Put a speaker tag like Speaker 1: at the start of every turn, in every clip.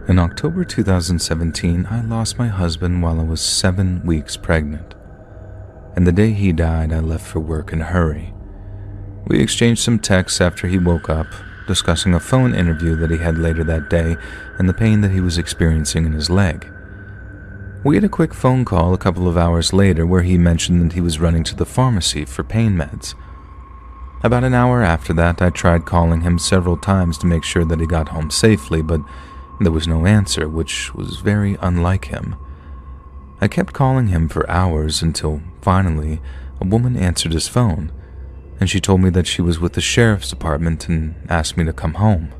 Speaker 1: In October 2017, I lost my husband while I was 7 weeks pregnant. And the day he died, I left for work in a hurry. We exchanged some texts after he woke up, discussing a phone interview that he had later that day and the pain that he was experiencing in his leg. We had a quick phone call a couple of hours later where he mentioned that he was running to the pharmacy for pain meds. About an hour after that, I tried calling him several times to make sure that he got home safely, but there was no answer, which was very unlike him. I kept calling him for hours until, finally, a woman answered his phone, and she told me that she was with the sheriff's department and asked me to come home.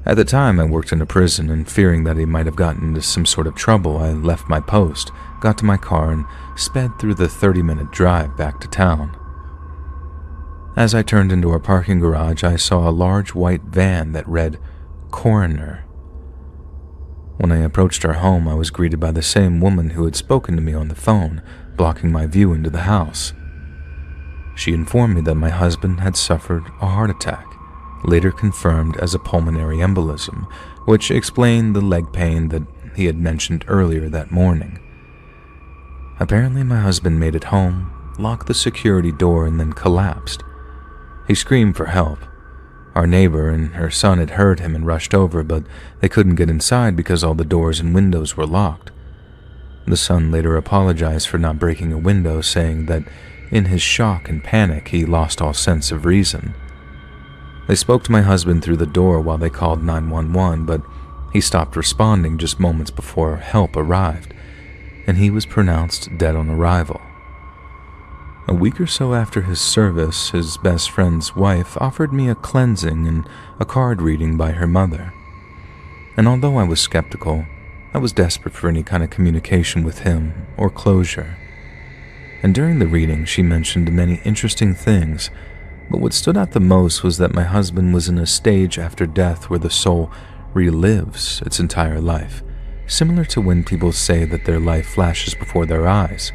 Speaker 1: At the time, I worked in a prison, and fearing that he might have gotten into some sort of trouble, I left my post, got to my car, and sped through the 30-minute drive back to town. As I turned into our parking garage, I saw a large white van that read, Coroner. When I approached our home, I was greeted by the same woman who had spoken to me on the phone, blocking my view into the house. She informed me that my husband had suffered a heart attack, later confirmed as a pulmonary embolism, which explained the leg pain that he had mentioned earlier that morning. Apparently, my husband made it home, locked the security door, and then collapsed. He screamed for help. Our neighbor and her son had heard him and rushed over, but they couldn't get inside because all the doors and windows were locked. The son later apologized for not breaking a window, saying that in his shock and panic he lost all sense of reason. They spoke to my husband through the door while they called 911, but he stopped responding just moments before help arrived, and he was pronounced dead on arrival. A week or so after his service, his best friend's wife offered me a cleansing and a card reading by her mother. And although I was skeptical, I was desperate for any kind of communication with him or closure. And during the reading, she mentioned many interesting things, but what stood out the most was that my husband was in a stage after death where the soul relives its entire life, similar to when people say that their life flashes before their eyes.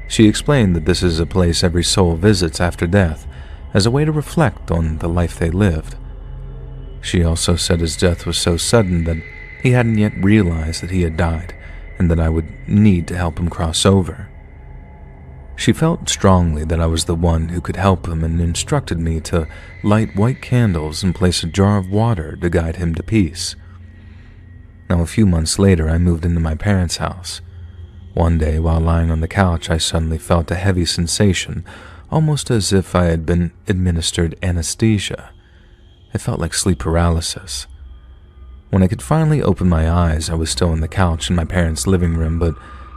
Speaker 1: She explained that this is a place every soul visits after death, as a way to reflect on the life they lived. She also said his death was so sudden that he hadn't yet realized that he had died, and that I would need to help him cross over. She felt strongly that I was the one who could help him and instructed me to light white candles and place a jar of water to guide him to peace. Now, a few months later, I moved into my parents' house. One day, while lying on the couch, I suddenly felt a heavy sensation, almost as if I had been administered anesthesia. It felt like sleep paralysis. When I could finally open my eyes, I was still on the couch in my parents' living room, but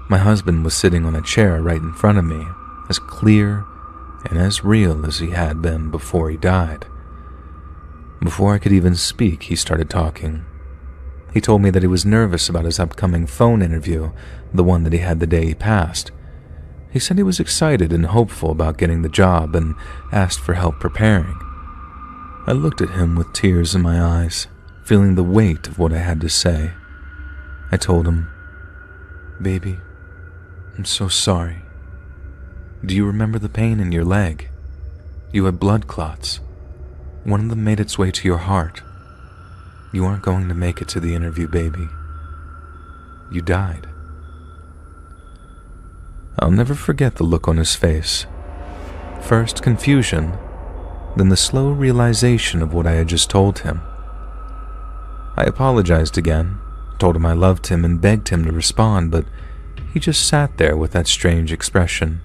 Speaker 1: my husband was sitting on a chair right in front of me, as clear and as real as he had been before he died. Before I could even speak, he started talking. He told me that he was nervous about his upcoming phone interview, the one that he had the day he passed. He said he was excited and hopeful about getting the job and asked for help preparing. I looked at him with tears in my eyes, feeling the weight of what I had to say. I told him, "Baby, I'm so sorry. Do you remember the pain in your leg? You had blood clots. One of them made its way to your heart. You aren't going to make it to the interview, baby. You died." I'll never forget the look on his face. First confusion, then the slow realization of what I had just told him. I apologized again, told him I loved him and begged him to respond, but he just sat there with that strange expression.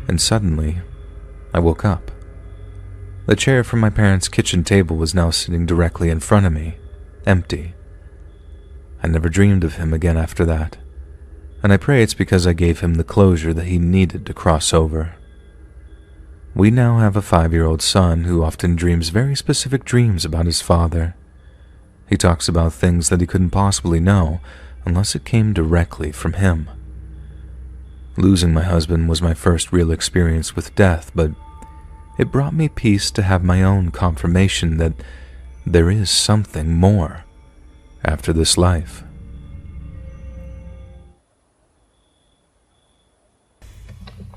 Speaker 1: And suddenly, I woke up. The chair from my parents' kitchen table was now sitting directly in front of me, empty. I never dreamed of him again after that, and I pray it's because I gave him the closure that he needed to cross over. We now have a 5-year-old son who often dreams very specific dreams about his father. He talks about things that he couldn't possibly know unless it came directly from him. Losing my husband was my first real experience with death, but it brought me peace to have my own confirmation that there is something more after this life.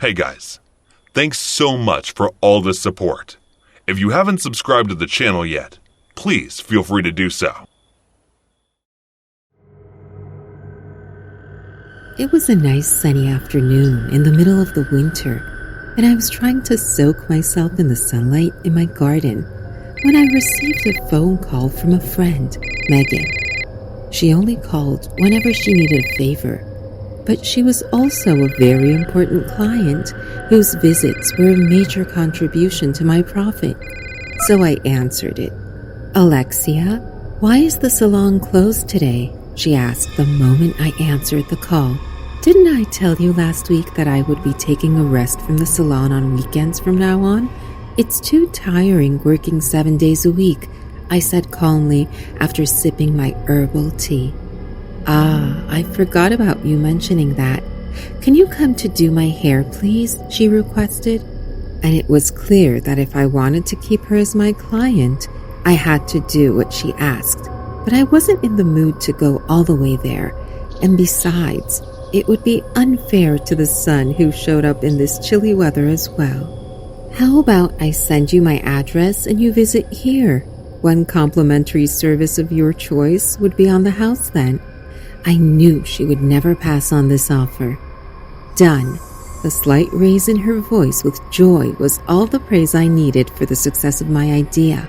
Speaker 2: Hey guys, thanks so much for all the support. If you haven't subscribed to the channel yet, please feel free to do so.
Speaker 3: It was a nice sunny afternoon in the middle of the winter, and I was trying to soak myself in the sunlight in my garden when I received a phone call from a friend, Megan. She only called whenever she needed a favor, but she was also a very important client whose visits were a major contribution to my profit. So I answered it. "Alexia, why is the salon closed today?" she asked the moment I answered the call. "Didn't I tell you last week that I would be taking a rest from the salon on weekends from now on? It's too tiring working 7 days a week," I said calmly after sipping my herbal tea. "Ah, I forgot about you mentioning that. Can you come to do my hair, please?" she requested. And it was clear that if I wanted to keep her as my client, I had to do what she asked. But I wasn't in the mood to go all the way there. And besides, it would be unfair to the son who showed up in this chilly weather as well. "How about I send you my address and you visit here? One complimentary service of your choice would be on the house then." I knew she would never pass on this offer. "Done." The slight raise in her voice with joy was all the praise I needed for the success of my idea.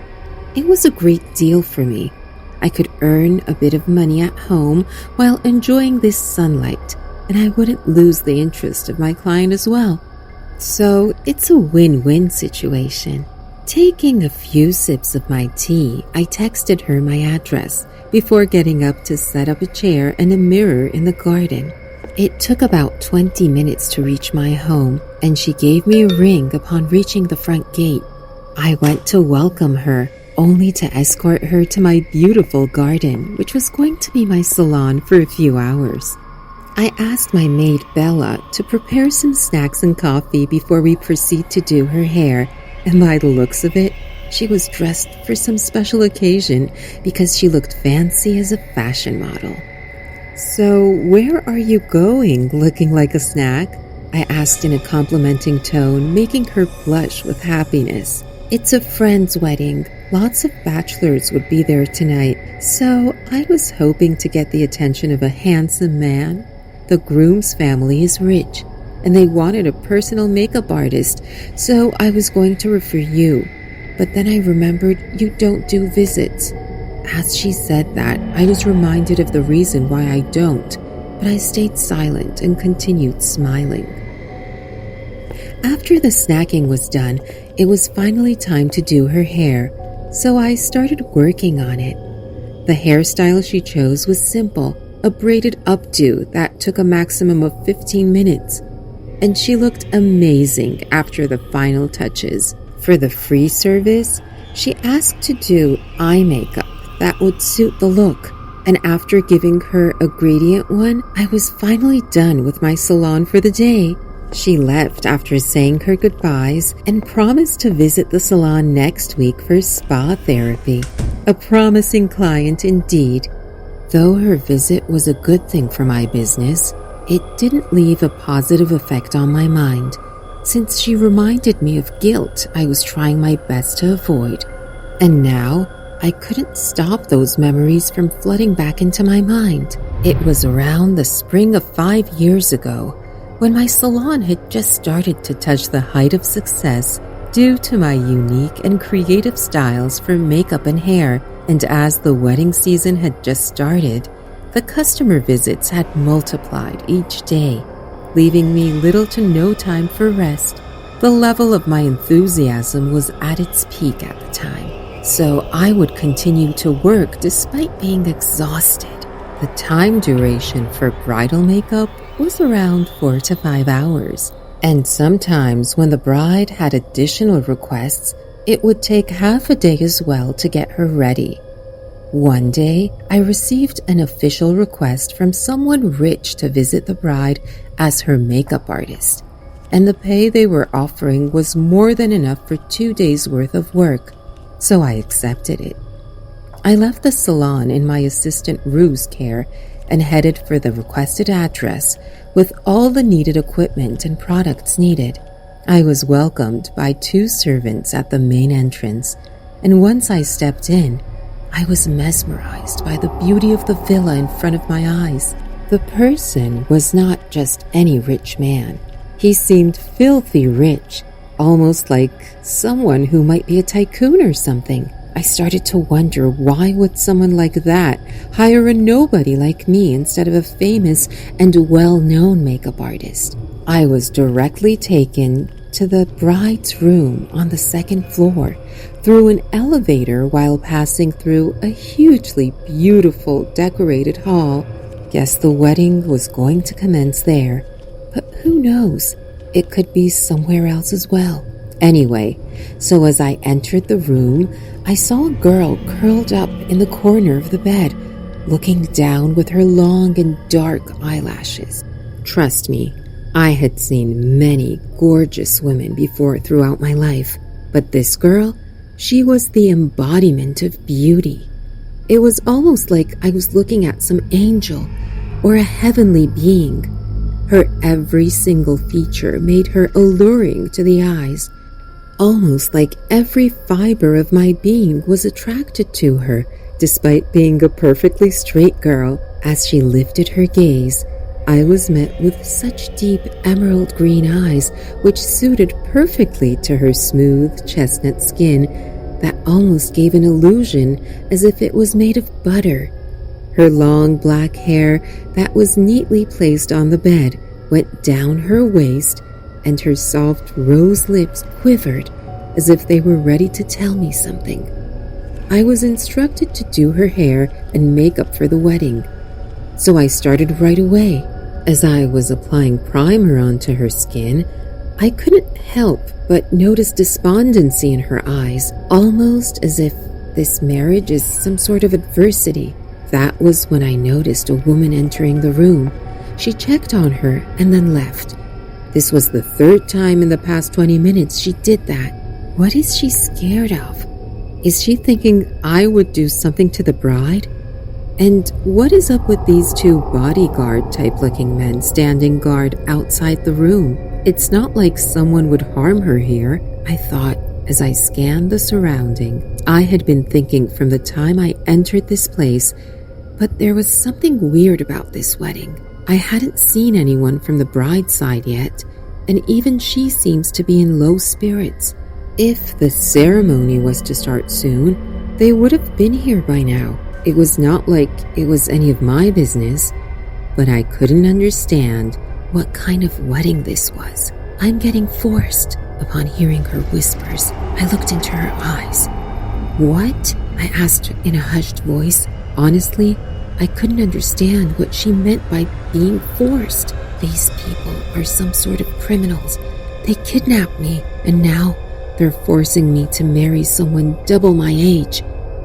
Speaker 3: It was a great deal for me. I could earn a bit of money at home while enjoying this sunlight, and I wouldn't lose the interest of my client as well. So it's a win-win situation. Taking a few sips of my tea, I texted her my address before getting up to set up a chair and a mirror in the garden. It took about 20 minutes to reach my home, and she gave me a ring upon reaching the front gate. I went to welcome her, only to escort her to my beautiful garden, which was going to be my salon for a few hours. I asked my maid Bella to prepare some snacks and coffee before we proceed to do her hair, and by the looks of it, she was dressed for some special occasion because she looked fancy as a fashion model. "So, where are you going, looking like a snack?" I asked in a complimenting tone, making her blush with happiness. "It's a friend's wedding. Lots of bachelors would be there tonight, so I was hoping to get the attention of a handsome man. The groom's family is rich, and they wanted a personal makeup artist, so I was going to refer you. But then I remembered you don't do visits." As she said that, I was reminded of the reason why I don't, but I stayed silent and continued smiling. After the snacking was done, it was finally time to do her hair, so I started working on it. The hairstyle she chose was simple, a braided updo that took a maximum of 15 minutes, and she looked amazing after the final touches. For the free service, she asked to do eye makeup that would suit the look, and after giving her a gradient one, I was finally done with my salon for the day. She left after saying her goodbyes and promised to visit the salon next week for spa therapy. A promising client indeed. Though her visit was a good thing for my business, it didn't leave a positive effect on my mind, since she reminded me of guilt I was trying my best to avoid. And now, I couldn't stop those memories from flooding back into my mind. It was around the spring of 5 years ago, when my salon had just started to touch the height of success due to my unique and creative styles for makeup and hair, and as the wedding season had just started, the customer visits had multiplied each day, leaving me little to no time for rest. The level of my enthusiasm was at its peak at the time, so I would continue to work despite being exhausted. The time duration for bridal makeup was around 4 to 5 hours, and sometimes when the bride had additional requests, it would take half a day as well to get her ready. One day, I received an official request from someone rich to visit the bride as her makeup artist, and the pay they were offering was more than enough for 2 days' worth of work, so I accepted it. I left the salon in my assistant Rue's care and headed for the requested address with all the needed equipment and products needed. I was welcomed by 2 servants at the main entrance, and once I stepped in, I was mesmerized by the beauty of the villa in front of my eyes. The person was not just any rich man. He seemed filthy rich, almost like someone who might be a tycoon or something. I started to wonder, why would someone like that hire a nobody like me instead of a famous and well-known makeup artist? I was directly taken to the bride's room on the second floor through an elevator while passing through a hugely beautiful decorated hall. Guess the wedding was going to commence there, but who knows? It could be somewhere else as well. Anyway, so as I entered the room, I saw a girl curled up in the corner of the bed, looking down with her long and dark eyelashes. Trust me, I had seen many gorgeous women before throughout my life, but this girl, she was the embodiment of beauty. It was almost like I was looking at some angel or a heavenly being. Her every single feature made her alluring to the eyes, almost like every fiber of my being was attracted to her, despite being a perfectly straight girl. As she lifted her gaze, I was met with such deep emerald green eyes, which suited perfectly to her smooth chestnut skin that almost gave an illusion as if it was made of butter. Her long black hair that was neatly placed on the bed went down her waist, and her soft rose lips quivered as if they were ready to tell me something. I was instructed to do her hair and makeup for the wedding, so I started right away. As I was applying primer onto her skin, I couldn't help but notice despondency in her eyes, almost as if this marriage is some sort of adversity. That was when I noticed a woman entering the room. She checked on her and then left. This was the third time in the past 20 minutes she did that. What is she scared of? Is she thinking I would do something to the bride? And what is up with these two bodyguard-type looking men standing guard outside the room? It's not like someone would harm her here, I thought as I scanned the surrounding. I had been thinking from the time I entered this place, but there was something weird about this wedding. I hadn't seen anyone from the bride's side yet, and even she seems to be in low spirits. If the ceremony was to start soon, they would have been here by now. It was not like it was any of my business, but I couldn't understand what kind of wedding this was. I'm getting forced upon hearing her whispers. I looked into her eyes. What? I asked in a hushed voice. Honestly, I couldn't understand what she meant by being forced. These people are some sort of criminals. They kidnapped me, and now they're forcing me to marry someone double my age.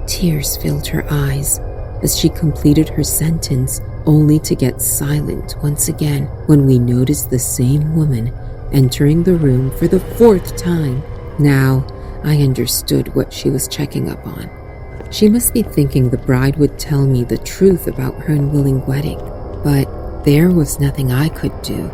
Speaker 3: Tears filled her eyes as she completed her sentence, only to get silent once again when we noticed the same woman entering the room for the fourth time. Now I understood what she was checking up on. She must be thinking the bride would tell me the truth about her unwilling wedding, but there was nothing I could do.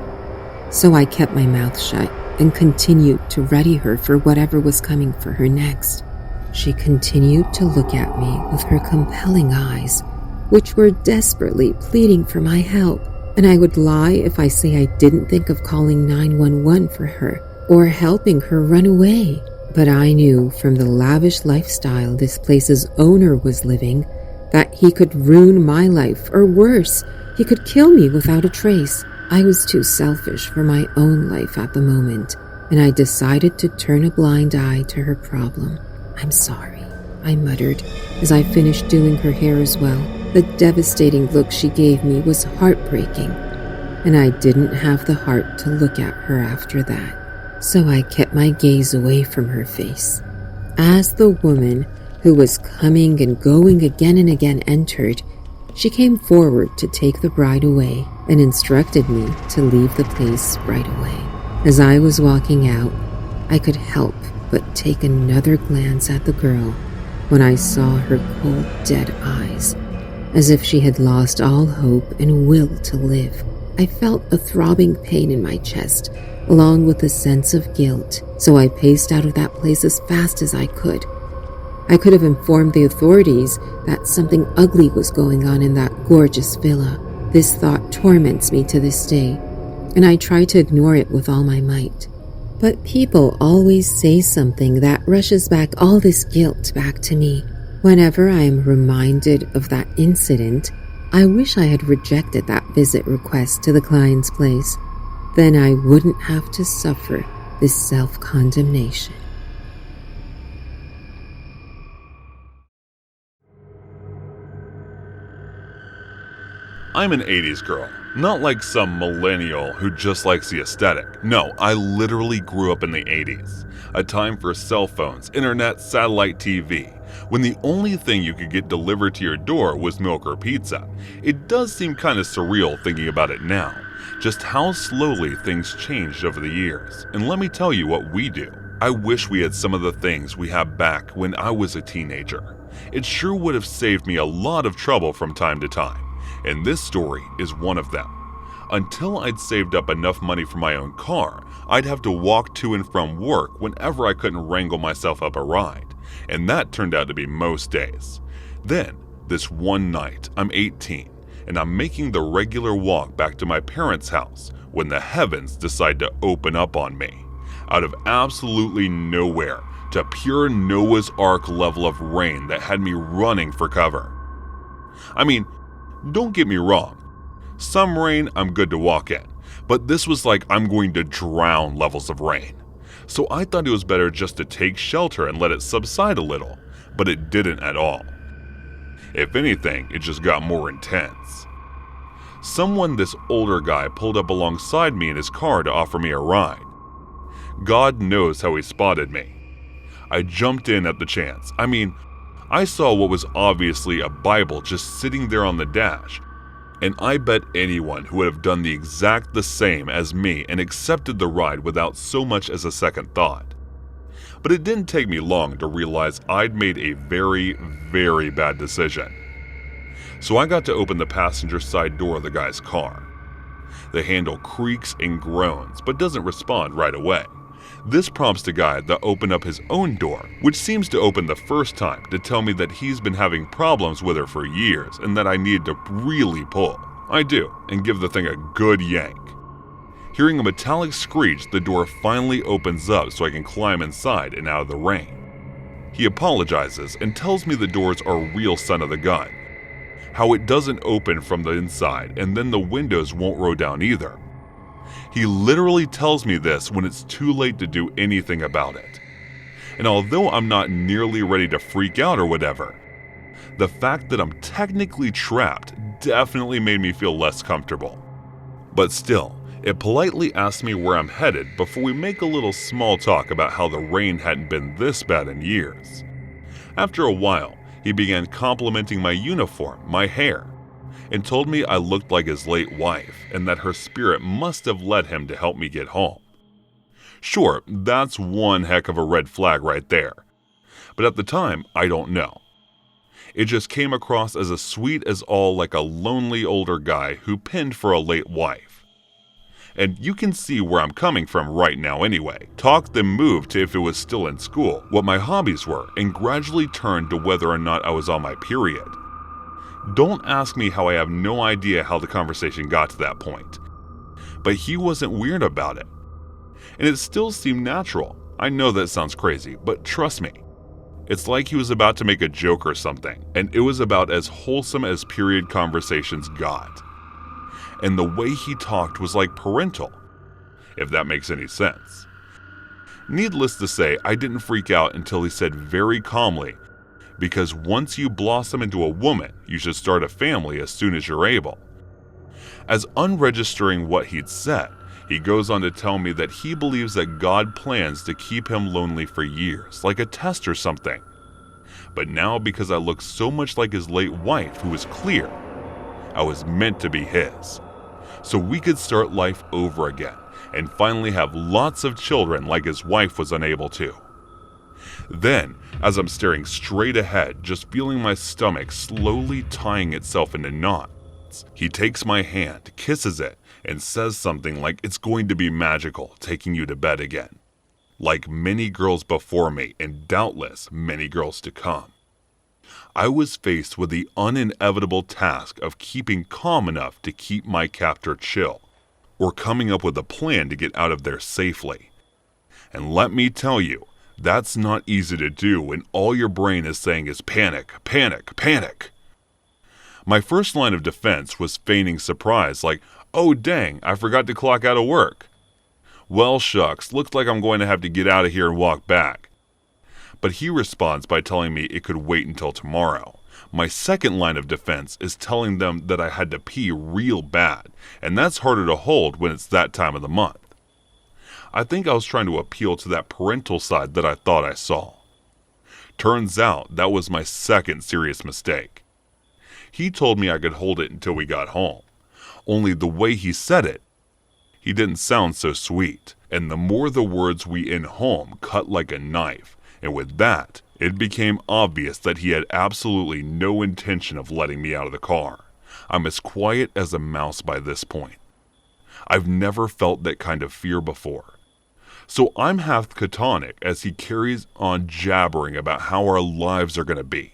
Speaker 3: So I kept my mouth shut and continued to ready her for whatever was coming for her next. She continued to look at me with her compelling eyes, which were desperately pleading for my help, and I would lie if I say I didn't think of calling 911 for her or helping her run away. But I knew from the lavish lifestyle this place's owner was living that he could ruin my life, or worse, he could kill me without a trace. I was too selfish for my own life at the moment, and I decided to turn a blind eye to her problem. I'm sorry, I muttered as I finished doing her hair as well. The devastating look she gave me was heartbreaking, and I didn't have the heart to look at her after that, so I kept my gaze away from her face. As the woman, who was coming and going again and again, entered, she came forward to take the bride away and instructed me to leave the place right away. As I was walking out, I could help but take another glance at the girl when I saw her cold, dead eyes, as if she had lost all hope and will to live. I felt a throbbing pain in my chest, along with a sense of guilt, so I paced out of that place as fast as I could. I could have informed the authorities that something ugly was going on in that gorgeous villa, This thought torments me to this day, and I try to ignore it with all my might. But people always say something that rushes back all this guilt back to me. Whenever I am reminded of that incident, I wish I had rejected that visit request to the client's place. Then I wouldn't have to suffer this self-condemnation.
Speaker 2: I'm an 80s girl, not like some millennial who just likes the aesthetic. No, I literally grew up in the 80s, a time for cell phones, internet, satellite TV, when the only thing you could get delivered to your door was milk or pizza. It does seem kind of surreal thinking about it now, just how slowly things changed over the years. And let me tell you what we do. I wish we had some of the things we had back when I was a teenager. It sure would have saved me a lot of trouble from time to time. And this story is one of them. Until I'd saved up enough money for my own car, I'd have to walk to and from work whenever I couldn't wrangle myself up a ride. And that turned out to be most days. Then, this one night, I'm 18, and I'm making the regular walk back to my parents' house when the heavens decide to open up on me. Out of absolutely nowhere, to pure Noah's Ark level of rain that had me running for cover. I mean, don't get me wrong, some rain I'm good to walk in, but this was like I'm going to drown levels of rain. So I thought it was better just to take shelter and let it subside a little, but it didn't at all. If anything, it just got more intense. This older guy pulled up alongside me in his car to offer me a ride. God knows how he spotted me. I jumped in at the chance. I saw what was obviously a Bible just sitting there on the dash, and I bet anyone who would have done the same as me and accepted the ride without so much as a second thought. But it didn't take me long to realize I'd made a very, very bad decision. So I got to open the passenger side door of the guy's car. The handle creaks and groans, but doesn't respond right away. This prompts the guy to open up his own door, which seems to open the first time to tell me that he's been having problems with her for years and that I need to really pull. I do, and give the thing a good yank. Hearing a metallic screech, the door finally opens up so I can climb inside and out of the rain. He apologizes and tells me the doors are a real son of the gun. How it doesn't open from the inside, and then the windows won't roll down either. He literally tells me this when it's too late to do anything about it. And although I'm not nearly ready to freak out or whatever, the fact that I'm technically trapped definitely made me feel less comfortable. But still, it politely asks me where I'm headed before we make a little small talk about how the rain hadn't been this bad in years. After a while, he began complimenting my uniform, my hair, and told me I looked like his late wife and that her spirit must have led him to help me get home. Sure, that's one heck of a red flag right there. But at the time, I don't know. It just came across as as sweet as all like a lonely older guy who pinned for a late wife. And you can see where I'm coming from right now anyway. Talk then moved to if it was still in school, what my hobbies were, and gradually turned to whether or not I was on my period. Don't ask me how I have no idea how the conversation got to that point. But he wasn't weird about it. And it still seemed natural. I know that sounds crazy, but trust me. It's like he was about to make a joke or something, and it was about as wholesome as period conversations got. And the way he talked was like parental, if that makes any sense. Needless to say, I didn't freak out until he said very calmly, because once you blossom into a woman, you should start a family as soon as you're able. As unregistering what he'd said, he goes on to tell me that he believes that God plans to keep him lonely for years, like a test or something. But now, because I look so much like his late wife, who was clear, I was meant to be his. So we could start life over again, and finally have lots of children like his wife was unable to. Then, as I'm staring straight ahead, just feeling my stomach slowly tying itself into knots, he takes my hand, kisses it, and says something like it's going to be magical, taking you to bed again. Like many girls before me, and doubtless many girls to come. I was faced with the inevitable task of keeping calm enough to keep my captor chill, or coming up with a plan to get out of there safely. And let me tell you, that's not easy to do when all your brain is saying is panic, panic, panic. My first line of defense was feigning surprise, like, oh dang, I forgot to clock out of work. Well shucks, looks like I'm going to have to get out of here and walk back. But he responds by telling me it could wait until tomorrow. My second line of defense is telling them that I had to pee real bad, and that's harder to hold when it's that time of the month. I think I was trying to appeal to that parental side that I thought I saw. Turns out that was my second serious mistake. He told me I could hold it until we got home. Only the way he said it, he didn't sound so sweet, and the more the words "we in home" cut like a knife, and with that, it became obvious that he had absolutely no intention of letting me out of the car. I'm as quiet as a mouse by this point. I've never felt that kind of fear before. So I'm half catatonic as he carries on jabbering about how our lives are going to be.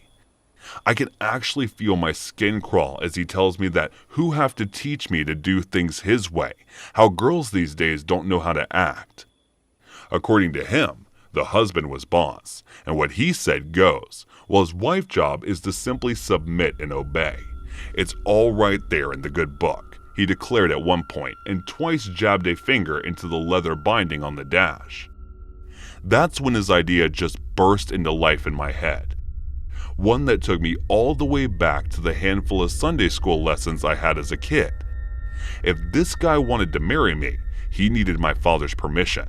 Speaker 2: I can actually feel my skin crawl as he tells me that who have to teach me to do things his way, how girls these days don't know how to act. According to him, the husband was boss, and what he said goes, while his wife's job is to simply submit and obey. It's all right there in the good book, he declared at one point, and twice jabbed a finger into the leather binding on the dash. That's when his idea just burst into life in my head. One that took me all the way back to the handful of Sunday school lessons I had as a kid. If this guy wanted to marry me, he needed my father's permission.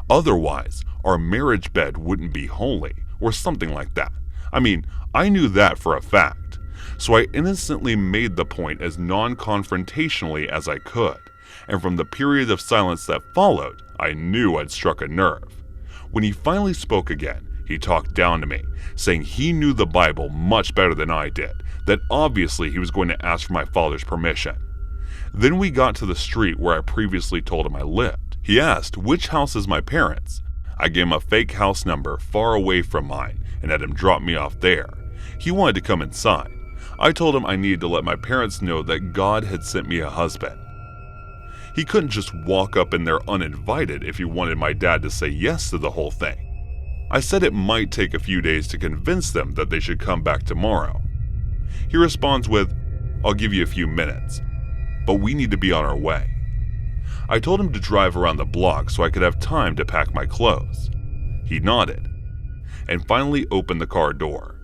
Speaker 2: Otherwise, our marriage bed wouldn't be holy, or something like that. I mean, I knew that for a fact. So I innocently made the point as non-confrontationally as I could, and from the period of silence that followed, I knew I'd struck a nerve. When he finally spoke again, he talked down to me, saying he knew the Bible much better than I did, that obviously he was going to ask for my father's permission. Then we got to the street where I previously told him I lived. He asked which house is my parents'. I gave him a fake house number far away from mine and had him drop me off there. He wanted to come inside. I told him I needed to let my parents know that God had sent me a husband. He couldn't just walk up in there uninvited if he wanted my dad to say yes to the whole thing. I said it might take a few days to convince them that they should come back tomorrow. He responds with, I'll give you a few minutes, but we need to be on our way. I told him to drive around the block so I could have time to pack my clothes. He nodded, and finally opened the car door.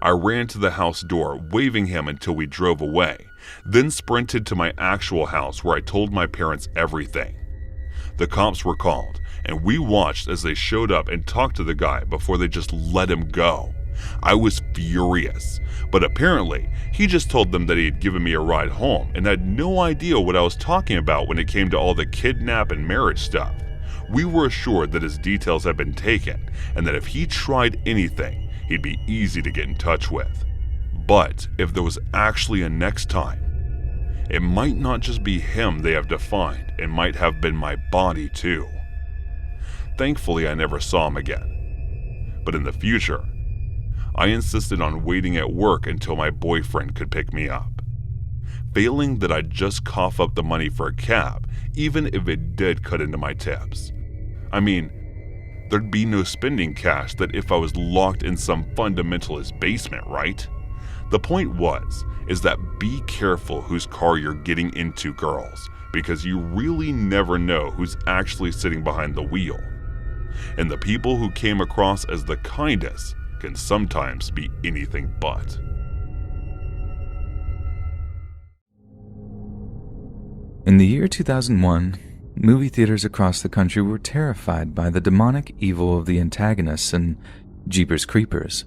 Speaker 2: I ran to the house door, waving him until we drove away, then sprinted to my actual house where I told my parents everything. The cops were called, and we watched as they showed up and talked to the guy before they just let him go. I was furious, but apparently he just told them that he had given me a ride home and had no idea what I was talking about when it came to all the kidnap and marriage stuff. We were assured that his details had been taken and that if he tried anything, he'd be easy to get in touch with. But if there was actually a next time, it might not just be him they have to find, it might have been my body too. Thankfully, I never saw him again. But in the future, I insisted on waiting at work until my boyfriend could pick me up. Failing that, I'd just cough up the money for a cab, even if it did cut into my tips. I mean, there'd be no spending cash that if I was locked in some fundamentalist basement, right? The point is that be careful whose car you're getting into, girls, because you really never know who's actually sitting behind the wheel. And the people who came across as the kindest can sometimes be anything but.
Speaker 1: In the year 2001, movie theaters across the country were terrified by the demonic evil of the antagonists in Jeepers Creepers.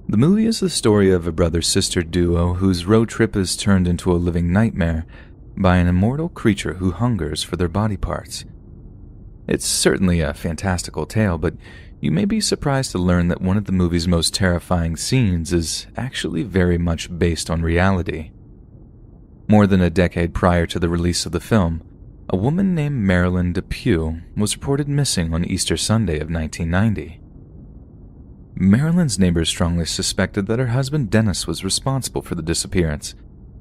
Speaker 1: The movie is the story of a brother-sister duo whose road trip is turned into a living nightmare by an immortal creature who hungers for their body parts. It's certainly a fantastical tale, but you may be surprised to learn that one of the movie's most terrifying scenes is actually very much based on reality. More than a decade prior to the release of the film, a woman named Marilyn Depew was reported missing on Easter Sunday of 1990. Marilyn's neighbors strongly suspected that her husband Dennis was responsible for the disappearance,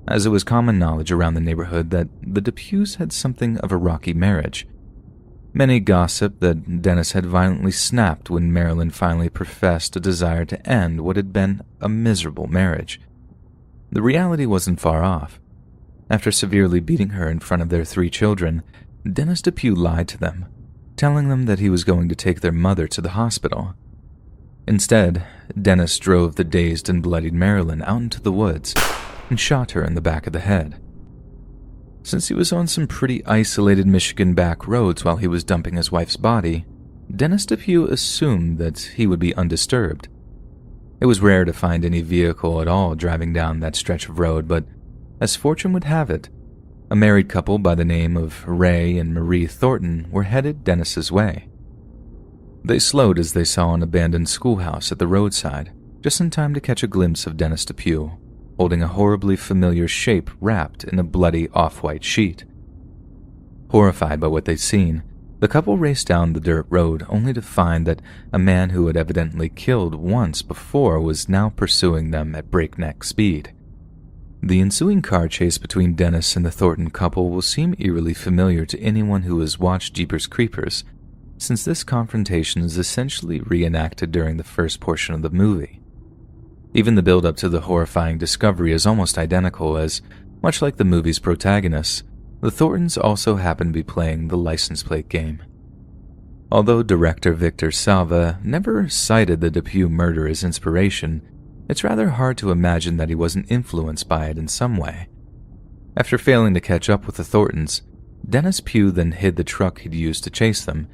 Speaker 1: as it was common knowledge around the neighborhood that the Depews had something of a rocky marriage. Many gossiped that Dennis had violently snapped when Marilyn finally professed a desire to end what had been a miserable marriage. The reality wasn't far off. After severely beating her in front of their 3 children, Dennis Depew lied to them, telling them that he was going to take their mother to the hospital. Instead, Dennis drove the dazed and bloodied Marilyn out into the woods and shot her in the back of the head. Since he was on some pretty isolated Michigan back roads while he was dumping his wife's body, Dennis Depew assumed that he would be undisturbed. It was rare to find any vehicle at all driving down that stretch of road, but as fortune would have it, a married couple by the name of Ray and Marie Thornton were headed Dennis's way. They slowed as they saw an abandoned schoolhouse at the roadside, just in time to catch a glimpse of Dennis Depew, holding a horribly familiar shape wrapped in a bloody off-white sheet. Horrified by what they'd seen, the couple raced down the dirt road only to find that a man who had evidently killed once before was now pursuing them at breakneck speed. The ensuing car chase between Dennis and the Thornton couple will seem eerily familiar to anyone who has watched Jeepers Creepers, since this confrontation is essentially reenacted during the first portion of the movie. Even the build-up to the horrifying discovery is almost identical as, much like the movie's protagonists, the Thorntons also happen to be playing the license plate game. Although director Victor Salva never cited the Depew murder as inspiration, it's rather hard to imagine that he wasn't influenced by it in some way. After failing to catch up with the Thorntons, Dennis Pugh then hid the truck he'd used to chase them,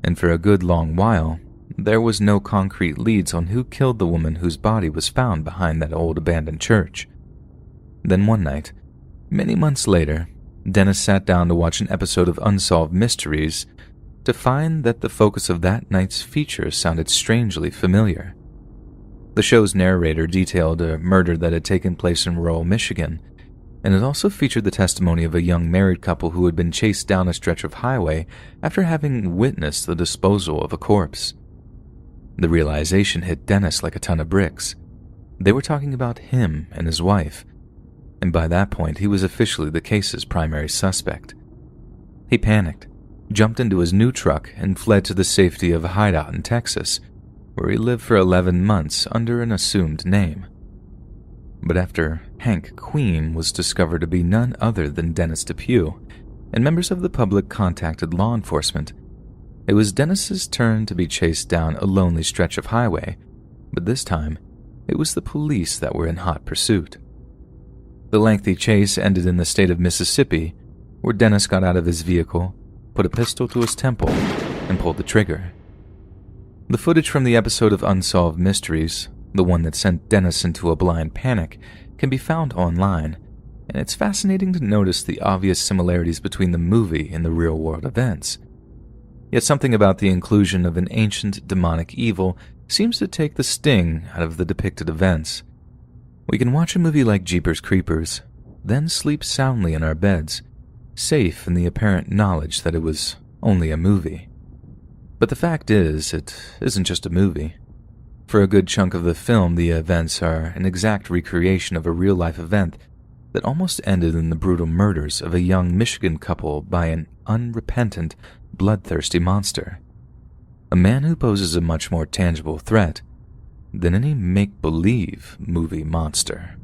Speaker 1: and for a good long while, there was no concrete leads on who killed the woman whose body was found behind that old abandoned church. Then one night, many months later, Dennis sat down to watch an episode of Unsolved Mysteries to find that the focus of that night's feature sounded strangely familiar. The show's narrator detailed a murder that had taken place in rural Michigan, and it also featured the testimony of a young married couple who had been chased down a stretch of highway after having witnessed the disposal of a corpse. The realization hit Dennis like a ton of bricks. They were talking about him and his wife, and by that point he was officially the case's primary suspect. He panicked, jumped into his new truck, and fled to the safety of a hideout in Texas, where he lived for 11 months under an assumed name. But after Hank Queen was discovered to be none other than Dennis Depew, and members of the public contacted law enforcement, it was Dennis's turn to be chased down a lonely stretch of highway, but this time, it was the police that were in hot pursuit. The lengthy chase ended in the state of Mississippi, where Dennis got out of his vehicle, put a pistol to his temple, and pulled the trigger. The footage from the episode of Unsolved Mysteries, the one that sent Dennis into a blind panic, can be found online, and it's fascinating to notice the obvious similarities between the movie and the real-world events. Yet something about the inclusion of an ancient demonic evil seems to take the sting out of the depicted events. We can watch a movie like Jeepers Creepers, then sleep soundly in our beds, safe in the apparent knowledge that it was only a movie. But the fact is, it isn't just a movie. For a good chunk of the film, the events are an exact recreation of a real-life event that almost ended in the brutal murders of a young Michigan couple by an unrepentant, bloodthirsty monster. A man who poses a much more tangible threat than any make-believe movie monster.